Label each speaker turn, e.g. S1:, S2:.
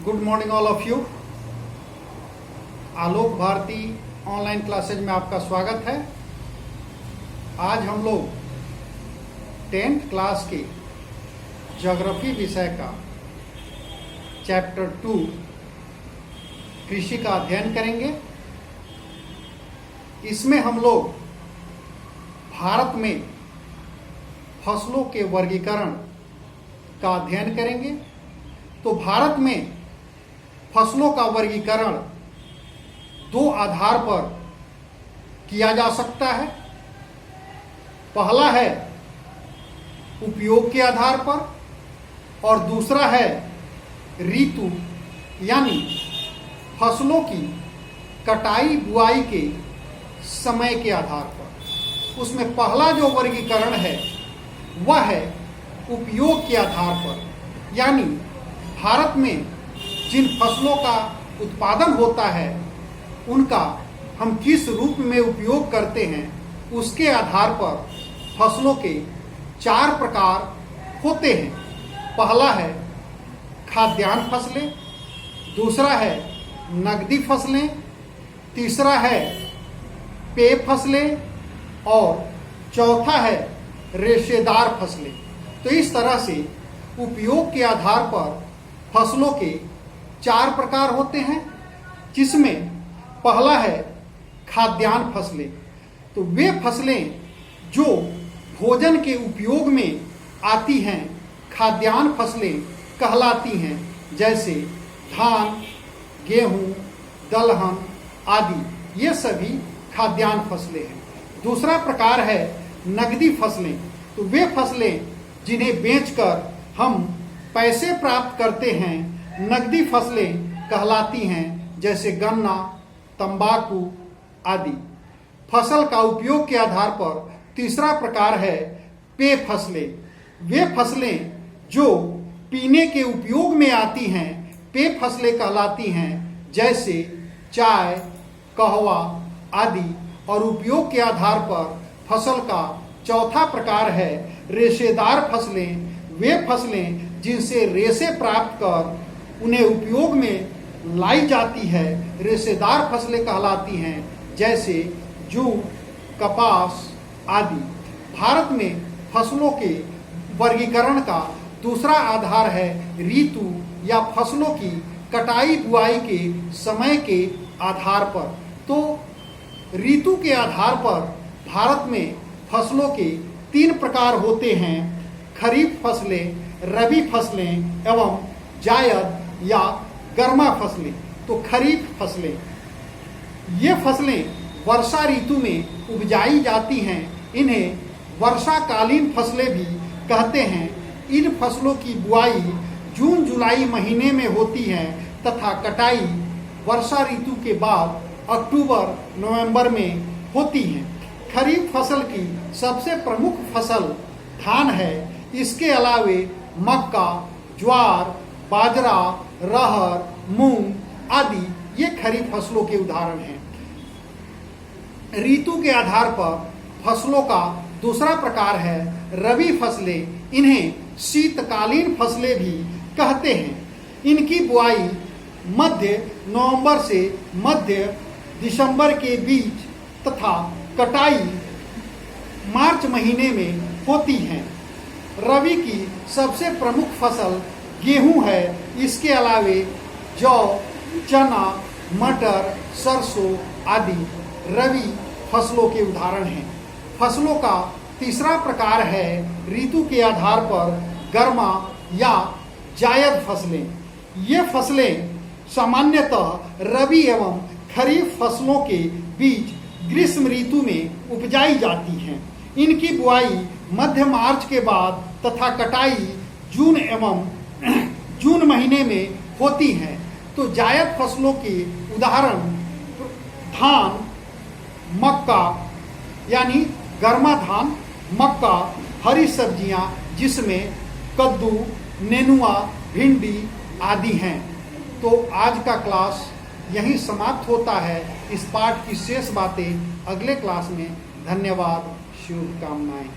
S1: Good morning all of you. Alok Bharti online classes में आपका स्वागत है। आज हम लोग 10th क्लास के ज्योग्राफी विषय का चैप्टर 2 कृषि का अध्ययन करेंगे। इसमें हम लोग भारत में फसलों के वर्गीकरण का अध्ययन करेंगे। तो भारत में फसलों का वर्गीकरण दो आधार पर किया जा सकता है। पहला है उपयोग के आधार पर और दूसरा है ऋतु यानी फसलों की कटाई बुआई के समय के आधार पर। उसमें पहला जो वर्गीकरण है वह है उपयोग के आधार पर, यानी भारत में जिन फसलों का उत्पादन होता है उनका हम किस रूप में उपयोग करते हैं उसके आधार पर फसलों के 4 प्रकार होते हैं। पहला है खाद्यान्न फसलें, दूसरा है नकदी फसलें, तीसरा है पेय फसलें और चौथा है रेशेदार फसलें। तो इस तरह से उपयोग के आधार पर फसलों के 4 प्रकार होते हैं, जिसमें पहला है खाद्यान्न फसलें। तो वे फसलें जो भोजन के उपयोग में आती हैं खाद्यान्न फसलें कहलाती हैं, जैसे धान, गेहूं, दलहन आदि, ये सभी खाद्यान्न फसलें हैं। दूसरा प्रकार है नकदी फसलें। तो वे फसलें जिन्हें बेचकर हम पैसे प्राप्त करते हैं नकदी फसलें कहलाती हैं, जैसे गन्ना, तंबाकू आदि। फसल का उपयोग के आधार पर तीसरा प्रकार है पेय फसलें। वे फसलें जो पीने के उपयोग में आती हैं पेय फसलें कहलाती हैं, जैसे चाय, कहवा आदि। और उपयोग के आधार पर फसल का चौथा प्रकार है रेशेदार फसलें। वे फसलें जिनसे रेशे प्राप्त कर उन्हें उपयोग में लाई जाती है रेशेदार फसलें कहलाती हैं, जैसे जूट, कपास आदि। भारत में फसलों के वर्गीकरण का दूसरा आधार है ऋतु या फसलों की कटाई बुआई के समय के आधार पर। तो ऋतु के आधार पर भारत में फसलों के 3 प्रकार होते हैं: खरीफ फसलें, रबी फसलें एवं जायद या गर्मा फसलें। तो खरीफ फसलें, ये फसलें वर्षा ऋतु में उपजाई जाती हैं। इन्हें वर्षाकालीन फसलें भी कहते हैं। इन फसलों की बुआई जून जुलाई महीने में होती है तथा कटाई वर्षा ऋतु के बाद अक्टूबर नवंबर में होती है। खरीफ फसल की सबसे प्रमुख फसल धान है। इसके अलावे मक्का, ज्वार, बाजरा, रहर, मूंग आदि ये खरीफ फसलों के उदाहरण हैं। ऋतु के आधार पर फसलों का दूसरा प्रकार है रबी फसलें। इन्हें शीतकालीन फसलें भी कहते हैं। इनकी बुआई मध्य नवंबर से मध्य दिसंबर के बीच तथा कटाई मार्च महीने में होती है। रबी की सबसे प्रमुख फसल गेहूं है। इसके अलावे जौ, चना, मटर, सरसों आदि रबी फसलों के उदाहरण हैं। फसलों का तीसरा प्रकार है ऋतु के आधार पर गर्मा या जायद फसलें। ये फसलें सामान्यतः रबी एवं खरीफ फसलों के बीच ग्रीष्म ऋतु में उपजाई जाती हैं। इनकी बुआई मध्य मार्च के बाद तथा कटाई जून महीने में होती है। तो जायद फसलों के उदाहरण धान, मक्का यानी गर्मा धान, मक्का, हरी सब्जियां जिसमें कद्दू, नेनुआ, भिंडी आदि हैं। तो आज का क्लास यहीं समाप्त होता है। इस पाठ की शेष बातें अगले क्लास में। धन्यवाद, शुभकामनाएं।